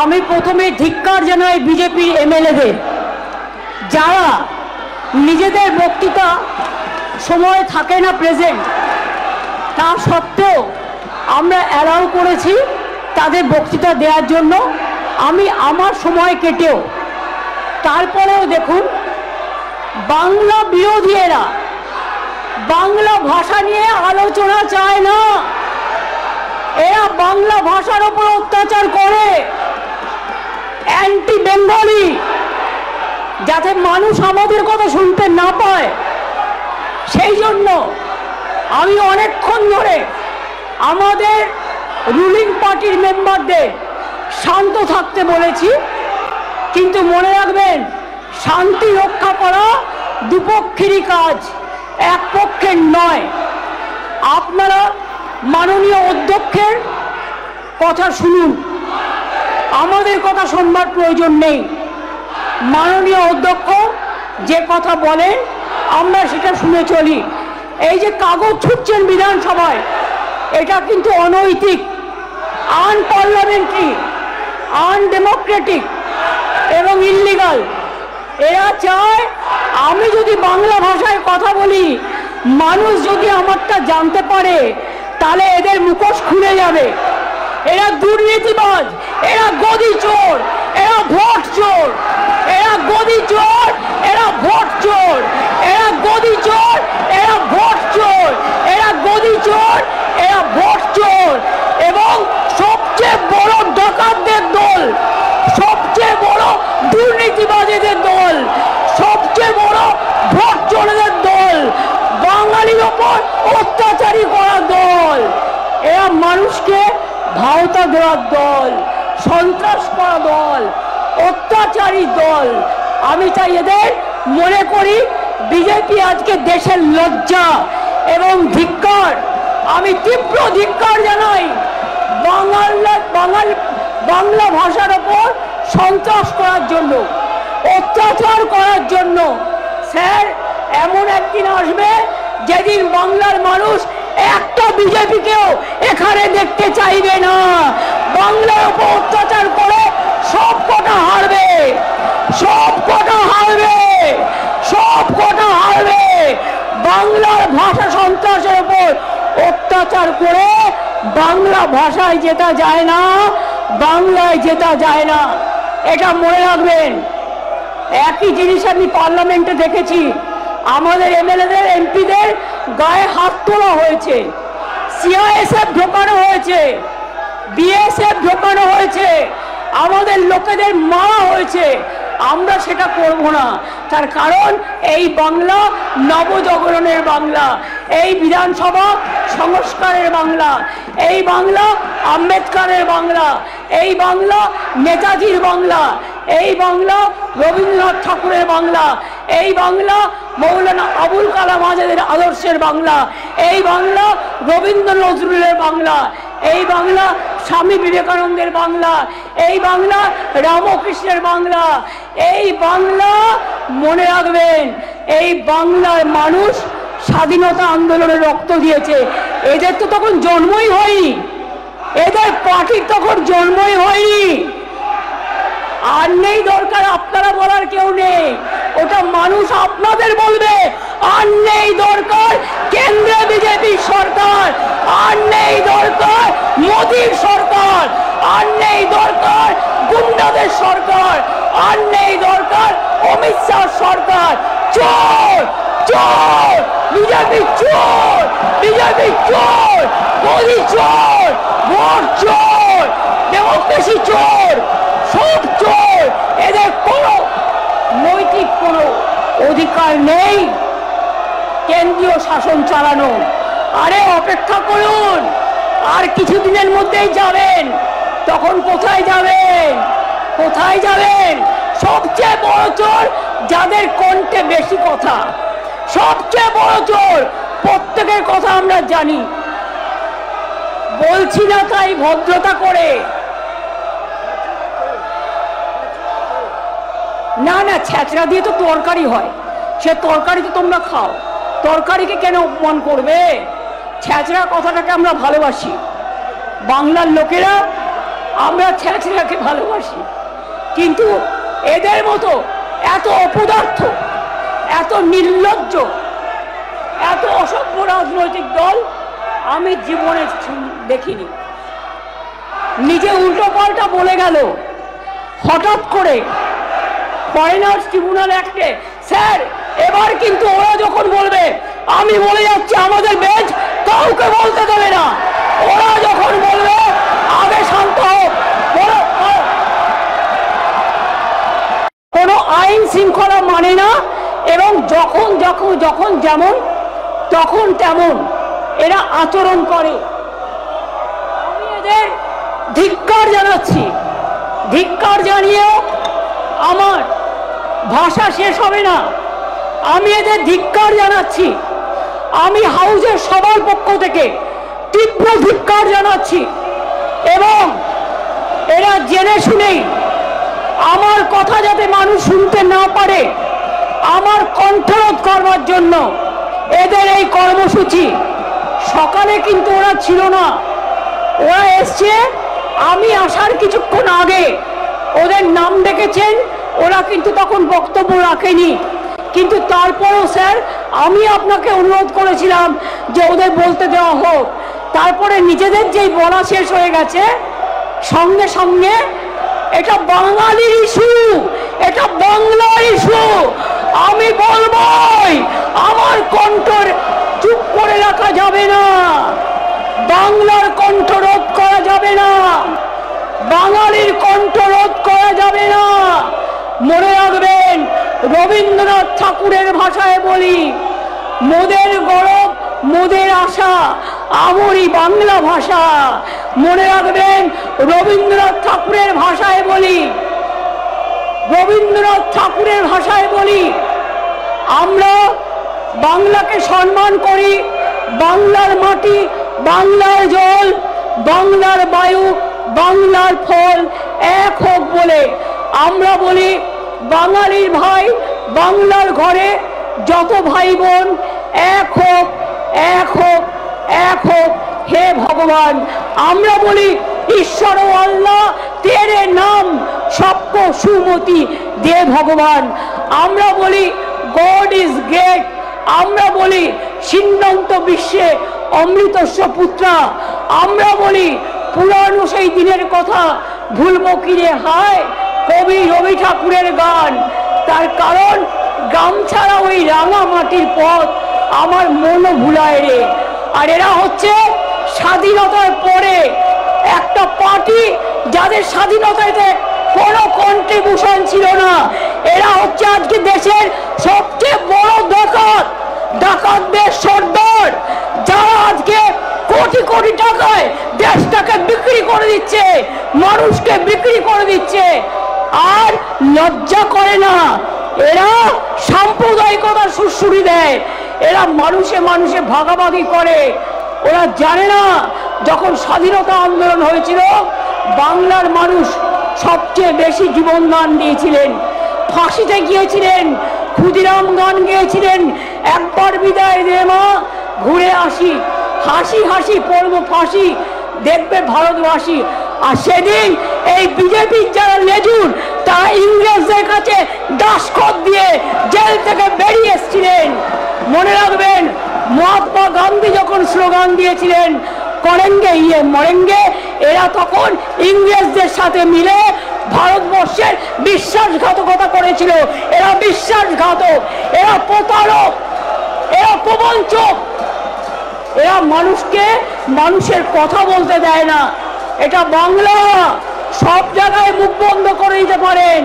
আমি প্রথমে ধিক্কার জানাই বিজেপি এমএলএদের, যারা নিজেদের বক্তৃতা সময় থাকে না প্রেজেন্ট, তা সত্ত্বেও আমরা অ্যালাউ করেছি তাদের বক্তৃতা দেওয়ার জন্য। আমি আমার সময় কেটেও, তারপরেও দেখুন বাংলা বিরোধীরা বাংলা ভাষা নিয়ে আলোচনা চায় না। এরা বাংলা ভাষার উপর অত্যাচার করে, অ্যান্টি বেঙ্গলি, যাতে মানুষ আমাদের কথা শুনতে না পায়। সেই জন্য আমি অনেকক্ষণ ধরে আমাদের রুলিং পার্টির মেম্বারদের শান্ত থাকতে বলেছি, কিন্তু মনে রাখবেন শান্তি রক্ষা করা দুপক্ষেরই কাজ, এক পক্ষের নয়। আপনারা মাননীয় অধ্যক্ষের কথা শুনুন, আমাদের কথা শুনবার প্রয়োজন নেই। মাননীয় অধ্যক্ষ যে কথা বলেন আমরা সেটা শুনে চলি। এই যে কাগজ ছুটছেন বিধানসভায়, এটা কিন্তু অনৈতিক, আনপার্লামেন্টারি, আনডেমোক্রেটিক এবং ইল্লিগাল। এরা চায় আমি যদি বাংলা ভাষায় কথা বলি, মানুষ যদি আমারটা জানতে পারে, তাহলে এদের মুখোশ খুলে যাবে। এরা দুর্নীতিবাজ, এরা গদি চোর, এরা ভোট চোর, এরা গদি চোর, এরা ভোট চোর, এরা গদি চোর, এরা ভোট চোর, এরা গদি চোর, এরা ভোট চোর। এবং সবচেয়ে বড় ডাকাতদের দল, সবচেয়ে বড় দুর্নীতিবাজীদের দল, সবচেয়ে বড় ভোট চোরদের দল, বাঙালির ওপর অত্যাচারী করার দল। এরা মানুষকে ভাওতা দেওয়ার দল, সন্ত্রাস করা দল, অত্যাচারী দল। আমি চাই এদের মনে করি বিজেপি আজকে দেশের লজ্জা এবং ধিক্কার। আমি তীব্র ধিক্কার জানাই বাংলা ভাষার ওপর সন্ত্রাস করার জন্য, অত্যাচার করার জন্য। স্যার, এমন একদিন আসবে যেদিন বাংলার মানুষ একটা বিজেপিকেও এখানে দেখতে চাইবে না। বাংলার উপর অত্যাচার করে সব কটা হারবে, সব কটা হারবে, সব কটা হারবে। বাংলার ভাষা সন্ত্রাসের উপর অত্যাচার করে বাংলা ভাষায় জেতা যায় না, বাংলায় জেতা যায় না, এটা মনে রাখবেন। একই জিনিস আমি পার্লামেন্টে দেখেছি, আমাদের এমএলএদের এমপিদের গায়ে হাত তোলা হয়েছে, সিআইএসএফ ঢোকানো হয়েছে, বিএসএফ ঢোকানো হয়েছে, আমাদের লোকেদের মারা হয়েছে। আমরা সেটা করব না, তার কারণ এই বাংলা নবজাগরণের বাংলা, এই বিধানসভা সংস্কারের বাংলা, এই বাংলা আম্বেদকরের বাংলা, এই বাংলা নেতাজির বাংলা, এই বাংলা রবীন্দ্রনাথ ঠাকুরের বাংলা, এই বাংলা মৌলানা আবুল কালাম আজাদের আদর্শের বাংলা, এই বাংলা রবীন্দ্র নজরুলের বাংলা, এই বাংলা স্বামী বিবেকানন্দের বাংলা, এই বাংলা রামকৃষ্ণের বাংলা। এই বাংলা মনে রাখবেন, এই বাংলার মানুষ স্বাধীনতা আন্দোলনে রক্ত দিয়েছে। এদের তো তখন জন্মই হয়নি, এদের পার্টির তখন জন্মই হয়নি। আর নেই দরকার আপনারা বলার কেউ নেই, ওটা মানুষ আপনাদের বলবে। আর নেই দরকার কেন্দ্রে বিজেপি সরকার, আর নেই দরকার মোদীর সরকার, আর নেই দরকার গুন্ডাদের সরকার, আর নেই দরকার অমিত শাহ সরকার। চোর চোর, বিজেপি চোর, বিজেপি চোর, মোদী চোর, ভোট চোর, ডেমোক্রেসি চোর, সব চোর। এদের কোনো নৈতিক কোনো অধিকার নেই কেন্দ্রীয় শাসন চালানো। আরে অপেক্ষা করুন, আর কিছুদিনের মধ্যেই যাবেন, তখন কোথায় যাবেন, কোথায় যাবেন? সবচেয়ে বড় চোর যাদের কণ্ঠে বেশি কথা, সবচেয়ে বড় চোর, প্রত্যেকের কথা আমরা জানি। বলছি না তাই ভদ্রতা করে, না না ছ্যাঁচড়া দিয়ে তো তরকারি হয়, সে তরকারি তো তোমরা খাও, তরকারিকে কেন অপমান করবে? ছ্যাঁচড়া কথাটাকে আমরা ভালোবাসি, বাংলার লোকেরা আমরা ছেলেকে ভালোবাসি, কিন্তু এদের মতো এত অপদার্থ, এত নির্লজ্জ, এত অসভ্য রাজনৈতিক দল আমি জীবনে দেখিনি। নিজে উল্টো পাল্টা বলে গেল হঠাৎ করে ফরেনার্স ট্রিব্যুনাল অ্যাক্টে। স্যার, এবার কিন্তু ওরা যখন বলবে, আমি বলে যাচ্ছি আমাদের বেঞ্চ কাউকে বলতে দেবে না, ওরা যখন বলবে আগে শান্ত হোক, কোনো আইন শৃঙ্খলা মানে না, এবং যখন যখন যখন যেমন তখন তেমন এরা আচরণ করে। আমি এদের ধিক্কার জানাচ্ছি। ধিক্কার জানিয়েও আমার ভাষা শেষ হবে না। আমি এদের ধিক্কার জানাচ্ছি। আমি হাউসের সবার পক্ষ থেকে তীব্র ধিক্কার জানাচ্ছি, এবং এরা জেনে শুনেই আমার কথা যাতে মানুষ শুনতে না পারে, আমার কণ্ঠরোধ করবার জন্য এদের এই কর্মসূচি। সকালে কিন্তু ওরা ছিল না, ওরা এসছে আমি আসার কিছুক্ষণ আগে। ওদের নাম ডেকেছেন, ওরা কিন্তু তখন বক্তব্য রাখেনি, কিন্তু তারপরেও স্যার আমি আপনাকে অনুরোধ করেছিলাম যে ওদের বলতে দেওয়া হোক। তারপরে নিজেদের যেই বলা শেষ হয়ে গেছে, সঙ্গে সঙ্গে এটা বাঙালির ইস্যু, এটা বাংলার ইস্যু, আমি বলবই, আমার কণ্ঠ চুপ করে রাখা যাবে না, বাংলার কণ্ঠ রোধ করা যাবে না, বাঙালির কণ্ঠ রোধ করা যাবে না। মনে রাখবেন, রবীন্দ্রনাথ ঠাকুরের ভাষায় বলি, মোদের গৌরব মোদের আশা, আমরি বাংলা ভাষা। মনে রাখবেন, রবীন্দ্রনাথ ঠাকুরের ভাষায় বলি, রবীন্দ্রনাথ ঠাকুরের ভাষায় বলি, আমরা বাংলাকে সম্মান করি, বাংলার মাটি, বাংলার জল, বাংলার বায়ু, বাংলার ফল এক হোক বলে আমরা বলি, বাঙালির ভাই বাংলার ঘরে যত ভাই বোন এক হোক, এক হোক, এক হোক, হে ভগবান। আমরা বলি, ঈশ্বর ও আল্লাহ তেরে নাম সবকো সুমতি দে ভগবান। আমরা বলি, গড ইজ গ্রেট। আমরা বলি, সিন্নন্ত বিশ্বে অমৃতস্য পুত্রা। আমরা বলি, পুরানো সেই দিনের কথা ভুলবো কিরে হায়, কবি রবি ঠাকুরের গান। তার কারণ, গ্রাম ছাড়া ওই রাঙা মাটির পথ আমার মনও ভুলায় রে। আর এরা হচ্ছে স্বাধীনতার পরে একটা পার্টি যাদের স্বাধীনতাতে কোনো কন্ট্রিবিউশন ছিল না। এরা হচ্ছে আজকে দেশের সবচেয়ে বড় ডাকাত, ডাকাতদের সর্দার, যারা আজকে কোটি কোটি টাকায় দেশটাকে বিক্রি করে দিচ্ছে, মানুষকে বিক্রি করে দিচ্ছে, আর লজ্জা করে না। এরা সাম্প্রদায়িকতার সুরসুরি দেয়, এরা মানুষে মানুষে ভাগাভাগি করে। ওরা জানে না, যখন স্বাধীনতা আন্দোলন হয়েছিল বাংলার মানুষ সবচেয়ে বেশি জীবন দান দিয়েছিলেন, ফাঁসিতে গিয়েছিলেন, ক্ষুদিরাম গান গেয়েছিলেন, একবার বিদায় দে মা ঘুরে আসি, হাসি হাসি পড়ব ফাঁসি দেখবে ভারতবাসী। আর সেদিন এই বিজেপির যারা লেজুর, তারা ইংরেজদের কাছে দাসখত দিয়ে জেল থেকে বেরিয়ে এসেছিলেন। মনে রাখবেন, মহাত্মা গান্ধী যখন স্লোগান দিয়েছিলেন করেঙ্গে ইয়ে মরেঙ্গে, এরা তখন ইংরেজদের সাথে মিলে ভারতবর্ষের বিশ্বাসঘাতকতা করেছিল। এরা বিশ্বাসঘাতক, এরা প্রতারক, এরা প্রবঞ্চক, এরা মানুষকে মানুষের কথা বলতে দেয় না। এটা বাংলা, সব জায়গায় মুখ বন্ধ করে দিতে পারেন,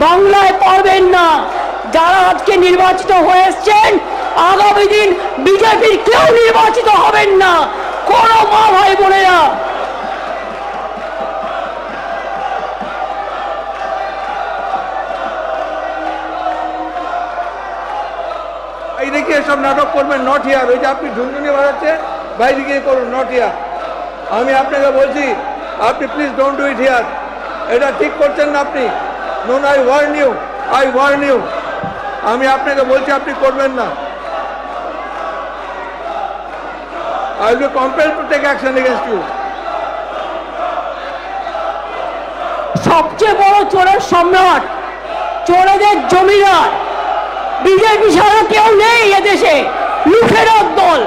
বাংলায় পারবেন না। যারা আজকে নির্বাচিত হয়ে এসছেন, আগামী দিন বিজেপির কেউ নির্বাচিত হবেন না, কোনো মা ভাই বোনেরা। বাইরে গিয়ে সব নাটক করবেন, নট হিয়ার। ওই যে আপনি ঝুনঝুনি বাজাচ্ছে, বাইরে গিয়ে করুন, নট হিয়ার। আমি আপনাকে বলছি, আপনি please don't do it here. এটা ঠিক করছেন না আপনি। No, I warn you, I warn you. আমি আপনাকে বলছি আপনি করবেন না। I will be compelled to take action against you. সবচেয়ে বড় চোরের সম্রাট, চোরেদের জমিদার বিজেপি ছাড়া কেউ নেই এদেশে। লুঠেরার দল,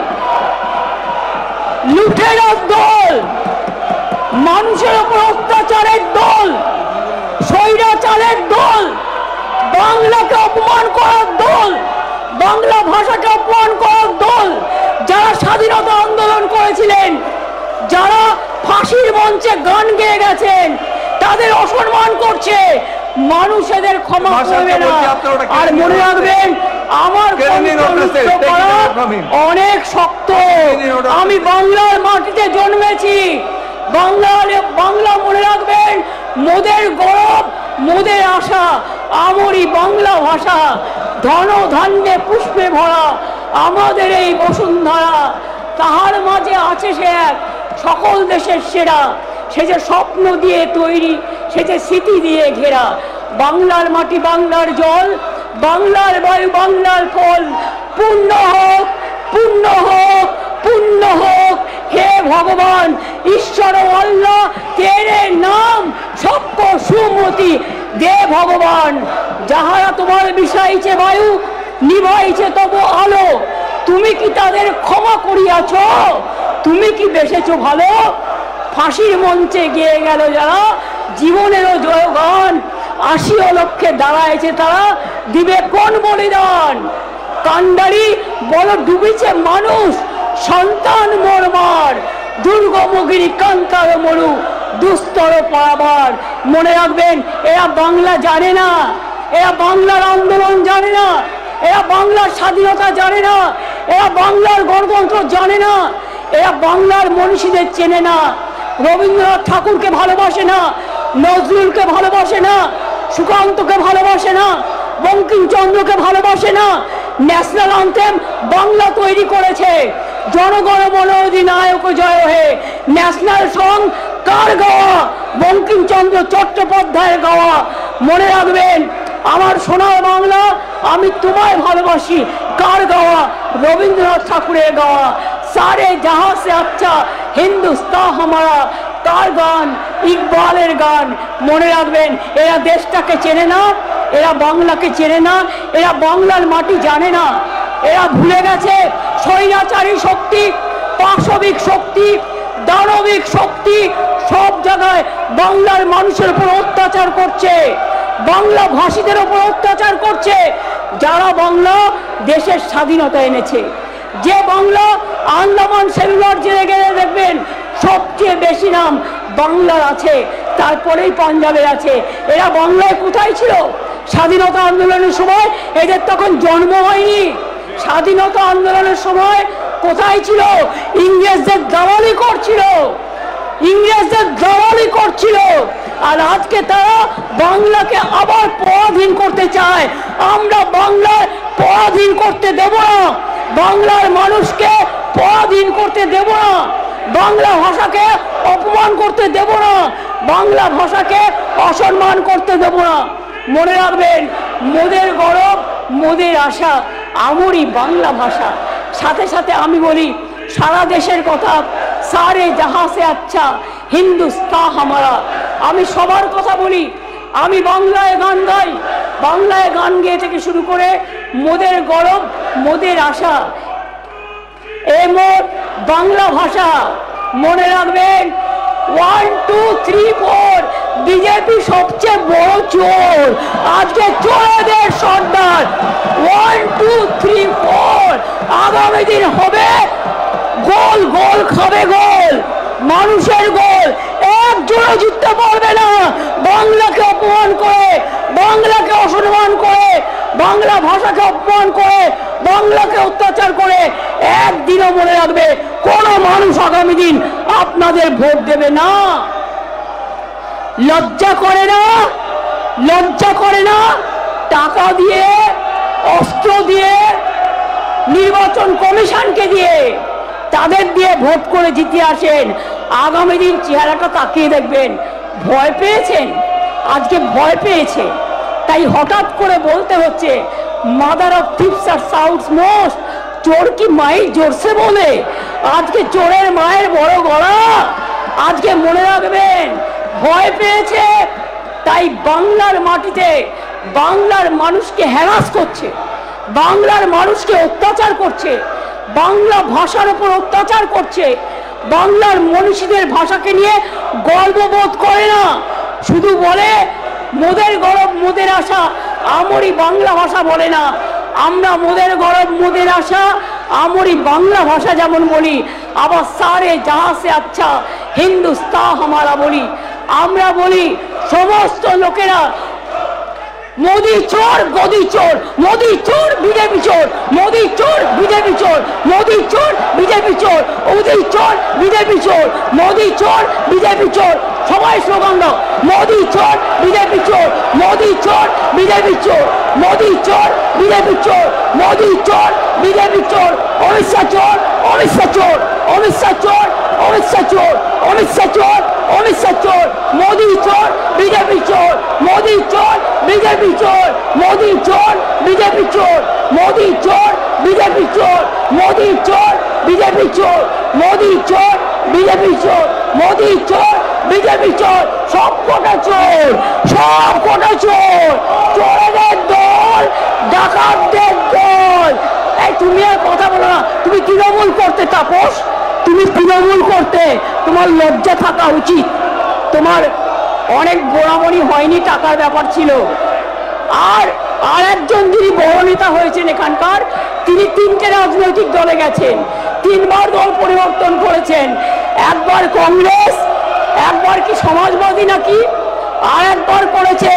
লুঠেরার দল, মানুষের উপর অত্যাচারের দল, স্বৈরাচারের দল, বাংলাকে অপমান করার দল, বাংলা ভাষাকে অপমান করার দল। যারা স্বাধীনতা আন্দোলন করেছিলেন, যারা ফাঁসির মঞ্চে গান গেয়ে গেছেন, তাদের অসম্মান করছে। মানুষ এদের ক্ষমা করবে না। আর মনে রাখবেন, আমার অনেক শক্ত। আমি বাংলার মাটিতে জন্মেছি। বাংলা মনে রাখবেন, মোদের গৌরব, মোদের আশা। আমারই বাংলা ভাষা ধন ধান্যে পুষ্পে ভরা আমাদের এই বসুন্ধরা। তাহার মাঝে আছে সে এক সকল দেশের সেরা। সে যে স্বপ্ন দিয়ে তৈরি, সে যে স্মৃতি দিয়ে ঘেরা। বাংলার মাটি, বাংলার জল, বাংলার বায়ু, বাংলার ফল। পূর্ণ হোক, পূর্ণ হোক, পূর্ণ হোক হে ভগবান। ঈশ্বর আল্লাহ তেরে নাম সত্য সুমতি দে ভগবান। যাহারা তোমার বিষাইছে বায়ু, নিভাইছে তবু আলো, তুমি কি তাদের ক্ষমা করিয়াছ? তুমি কি বেসেছো ভালো? ফাঁসির মঞ্চে গিয়ে গেল যারা, জীবনেরও জয়গান। ৮০ লক্ষে দাঁড়াইছে তারা, দিবে কোন বলিদান? কান্ডারি বল ডুবেছে মানুষ, সন্তান মরমার। দুর্গমগিরি কান্তার মরু, দুস্তর পারাবার। মনে রাখবেন, এরা বাংলা জানে না, এরা বাংলার আন্দোলন জানে না, এরা বাংলার স্বাধীনতা জানে না, এরা বাংলার গণতন্ত্র জানে না, এরা বাংলার মনীষীদের চেনে না। রবীন্দ্রনাথ ঠাকুরকে ভালোবাসে না, নজরুলকে ভালোবাসে না, সুকান্তকে ভালোবাসে না, বঙ্কিমচন্দ্রকে ভালোবাসে না। ন্যাশনাল অ্যান্থেম বাংলা তৈরি করেছে। জনগণ মন অধিনায়ক জয় হে, ন্যাশনাল সং কার গাওয়া? বঙ্কিমচন্দ্র চট্টোপাধ্যায়ের গাওয়া। মনে রাখবেন, আমার সোনার বাংলা, আমি তোমায় ভালোবাসি কার গাওয়া? রবীন্দ্রনাথ ঠাকুরের গাওয়া। সারে জাহাঁ সে আচ্ছা হিন্দুস্তান হামারা, তার গান, ইকবালের গান। মনে রাখবেন, এরা দেশটাকে চেনে না, এরা বাংলাকে চেনে না, এরা বাংলার মাটি জানে না। এরা ভুলে গেছে স্বৈরাচারী শক্তি, পাশবিক শক্তি, দানবিক শক্তি সব জায়গায় বাংলার মানুষের উপর অত্যাচার করছে, বাংলা ভাষীদের উপর অত্যাচার করছে। যারা বাংলা দেশের স্বাধীনতা এনেছে, যে বাংলা আন্দামান সেলুলার জেলে গেলে দেখবেন সবচেয়ে বেশি নাম বাংলার আছে, তারপরেই পাঞ্জাবের আছে। এরা বাংলায় কোথায় ছিল স্বাধীনতা আন্দোলনের সময়? এদের তখন জন্ম হয়নি। স্বাধীনতা আন্দোলনের সময় কোথায় ছিল? ইংরেজদের দালালি করছিল, ইংরেজদের দালালি করছিল। আর আজকে তারা বাংলাকে আবার পরাধীন করতে চায়। আমরা বাংলার পরাধীন করতে দেব না, বাংলার মানুষকে পরাধীন করতে দেব না, বাংলা ভাষাকে অপমান করতে দেব না, বাংলা ভাষাকে অসম্মান করতে দেব না। মনে রাখবেন, মোদের গৌরব, মোদের আশা আমারই বাংলা ভাষা। সাথে সাথে আমি বলি সারা দেশের কথা, সারে জাহাঁ সে আচ্ছা হিন্দুস্তান হামারা। আমি সবার কথা বলি, আমি বাংলায় গান গাই, বাংলায় গান গেয়ে থেকে শুরু করে মোদের গৌরব, মোদের আশা, এ মোর বাংলা ভাষা। মনে রাখবেন, 1 2 3 4 বিজেপি সবচেয়ে বড় চোর, আজকে চোরেদের সর্দার। 1 2 3 4 আগামী দিন হবে গোল, গোল খাবে গোল, মানুষের গোল। একজনও জিততে পারবে না বাংলাকে অপমান করে, বাংলাকে অসম্মান করে, বাংলা ভাষাকে অপমান করে, বাংলাকে অত্যাচার করে। একদিনও মনে রাখবে, কোন মানুষ আগামী দিন আপনাদের ভোট দেবে না। লজ্জা করে না, লজ্জা করে না? টাকা দিয়ে, অস্ত্র দিয়ে, নির্বাচন কমিশনকে দিয়ে, তাদের দিয়ে ভোট করে জিতে আসেন। আগামী দিন চেহারাটা তাকিয়ে দেখবেন, ভয় পেয়েছেন, আজকে ভয় পেয়েছে, তাই হঠাৎ করে বলতে হচ্ছে মাদার অফ থিপস আর সাউথ মোস্ট। চোর কি মায়ের জোরসে বলে? আজকে চোরের মায়ের বড় গলা। আজকে মনে রাখবেন, ভয় পেয়েছে, তাই বাংলার মাটিতে বাংলার মানুষকে হ্যারাস করছে, বাংলার মানুষকে অত্যাচার করছে, বাংলা ভাষার উপর অত্যাচার করছে, বাংলার মনীষীদের ভাষাকে নিয়ে গর্ববোধ করে না, শুধু বলে মোদের গরব মোদের আশা, আমরি বাংলা ভাষা বলে না। আমরা মোদের গরব মোদের আশা আমরি বাংলা ভাষা যেমন বলি, আবার সারে জাহা সে আচ্ছা হিন্দুস্তান হামারা বলি। আমরা বলি সমস্ত লোকেরা মোদি চোর গদি চোর, মোদি চোর বিজেপি চোর, মোদি চোর বিজেপি চোর, মোদি চোর বিজেপি চোর, মোদি চোর বিজেপি চোর, মোদি চোর বিজেপি চোর। সবাই স্লোগান দাও, মোদি চোর বিজেপি চোর, মোদি চোর বিজেপি চোর, মোদি চোর বিজেপি চোর, মোদি চোর বিজেপি চোর, অমিত শাহ চোর, অমিত শাহ চোর, অমিত শাহ চোর, অমিত শাহ চোর, অমিত শাহ চোর, অমিত শাহ চোর, মোদি চোর বিজেপি চোর, মোদি চোর বিজেপি চোর, মোদি চোর বিজেপি চোর, মোদি চোর বিজেপি চোর, মোদি চোর বিজেপি চোর, মোদি চোর বিজেপি চোর, মোদি চোর বিজেপি চোর, সব কটা চোর, সব কটা চোর, চোরেদের দল, ডাকাতদের দল। এই তুমি আর কথা বলো না, তুমি তৃণমূল করতে তাপস, তুমি তৃণমূল করতে, তোমার লজ্জা থাকা উচিত। তোমার অনেক গোড়ামণি হয়নি, টাকার ব্যাপার ছিল। আর একজন যিনি বড় নেতা হয়েছেন এখানকার, তিনি 3টে রাজনৈতিক দলে গেছেন, 3বার দল পরিবর্তন করেছেন, একবার কংগ্রেস, একবার কি সমাজবাদী নাকি, আর একবার করেছে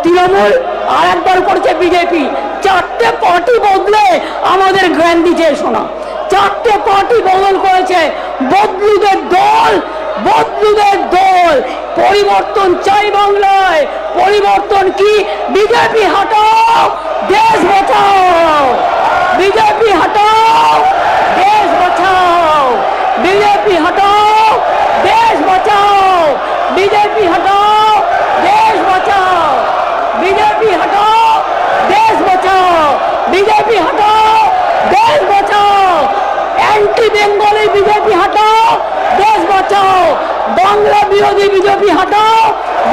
তৃণমূল, আর একবার করেছে বিজেপি। 4টে পার্টি বদলে আমাদের জ্ঞান দিচ্ছে শোনা, 4টে পার্টি বদল করেছে। বদলুদের দল, বদলুদের দল। পরিবর্তন চাই বাংলায়, পরিবর্তন কি? বিজেপি হটাও, দেশ বাঁচাও, বিজেপি হটাও, দেশ বাঁচাও, বিজেপি হটাও, দেশ বাঁচাও, বিজেপি হটাও, দেশ বাঁচাও, বিজেপি হটাও, দেশ বাঁচাও, বিজেপি হটাও, দেশ বাঁচাও, অ্যান্টি বেঙ্গলি বিজেপি হটাও, দেশ বাঁচাও, বাংলা বিরোধী বিজেপি হটাও,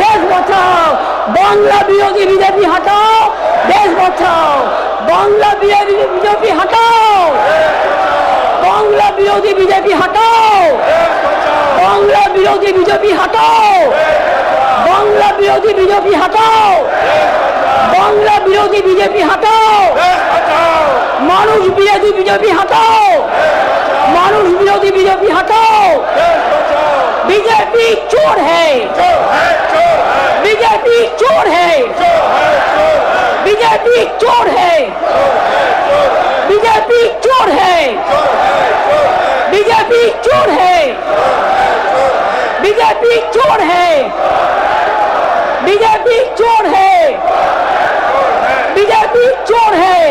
দেশ বাঁচাও, বাংলা বিরোধী বিজেপি হটাও, দেশ বাঁচাও, বাংলা বিরোধী বিজেপি হটাও, বাংলা বিরোধী বিজেপি হটাও, বাংলা বিরোধী বিজেপি হটাও, বাংলা বিরোধী বিজেপি হটাও, বাংলা বিরোধী বিজেপি হটাও, মানুষ বিরোধী বিজেপি হটাও, মানুষ বিরোধী বিজেপি হটাও। बीजेपी चोर है, बीजेपी चोर है, बीजेपी चोर है, बीजेपी चोर है, बीजेपी चोर है, बीजेपी चोर है, बीजेपी चोर है, बीजेपी चोर है।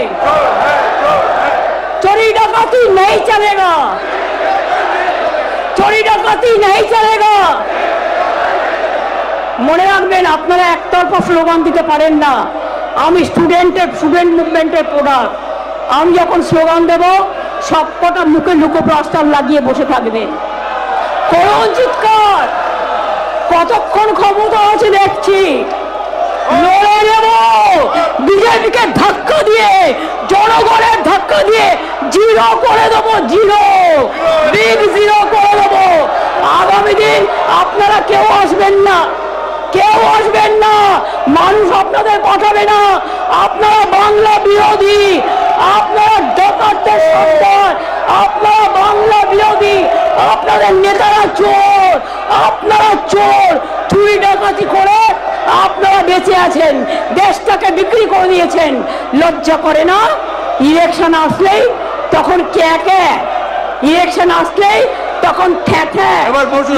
चोरी डकैती नहीं चलेगा, चोरी डकैती नहीं चलेगा। মনে রাখবেন, আপনারা একতরফা স্লোগান দিতে পারেন না। আমি স্টুডেন্ট মুভমেন্টের প্রোডাক্ট। আমি যখন স্লোগান দেব, সবকটা মুখে লুকোপ্লাস্টার লাগিয়ে বসে থাকবে। করুন চিৎকার, কতক্ষণ ক্ষমতা আছে দেখছি। লড়ে নেব, বিজেপিকে ধাক্কা দিয়ে, জনগণের ধাক্কা দিয়ে জিরো করে দেবো, জিরো, বিগ জিরো করে দেবো। আগামী দিন আপনারা কেউ আসবেন না, কেউ আসবেন না, মানুষ আপনাদের পাঠাবে না। আপনারা বাংলা বিরোধী, আপনারা ডাকাতদের সন্তান, আপনারা বাংলা বিরোধী, আপনাদের নেতারা চোর, আপনারা চোর। চুরি ডাকাতি করে আপনারা বেঁচে আছেন, দেশটাকে বিক্রি করে দিয়েছেন। লজ্জা করে না? ইলেকশন আসলেই তখন কে কে, ইলেকশন আসলেই তখন ঠ্যাঠ্যা,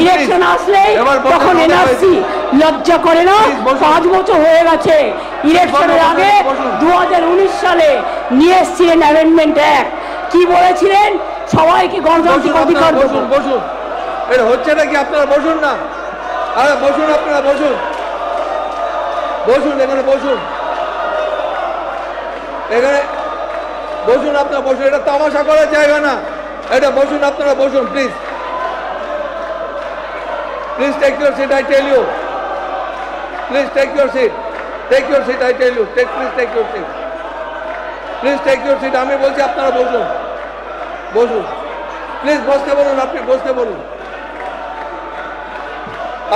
ইলেকশন আসলেই তখন এনআরসি। লজ্জা করে না? 5 বছর হয়ে গেছে। ইলেকশনের আগে 2019 সালে নিয়ে এসেছিলেন অ্যামেন্ডমেন্ট অ্যাক্ট। কি বলেছিলেন? সবাইকে গণতান্ত্রিক অধিকার দেবো। বসুন, এটা হচ্ছে নাকি? আপনারা বসুন না, আরে বসুন, আপনারা বসুন, বসুন, এখানে বসুন, এখানে বসুন, আপনারা বসুন। এটা তামাশা করার জায়গা না, এটা বসুন, আপনারা বসুন, please, please take your seat, I tell you. Please take your seat. Take your seat, I tell you. Please take your seat. Please take your seat. আমি বলছি আপনারা বসুন। বসুন। প্লিজ বসতে বলুন, আপনি বসতে বলুন।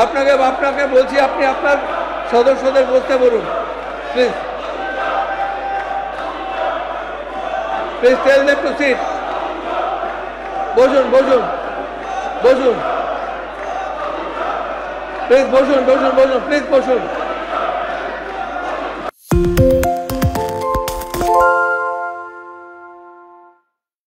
আপনাকে বলছি আপনি আপনার সদস্যদের বসতে বলুন। Please. Please tell them to sit. বসুন, বসুন, বসুন। প্লিজ বসুন, বসুন, বসুন, প্লিজ বসুন।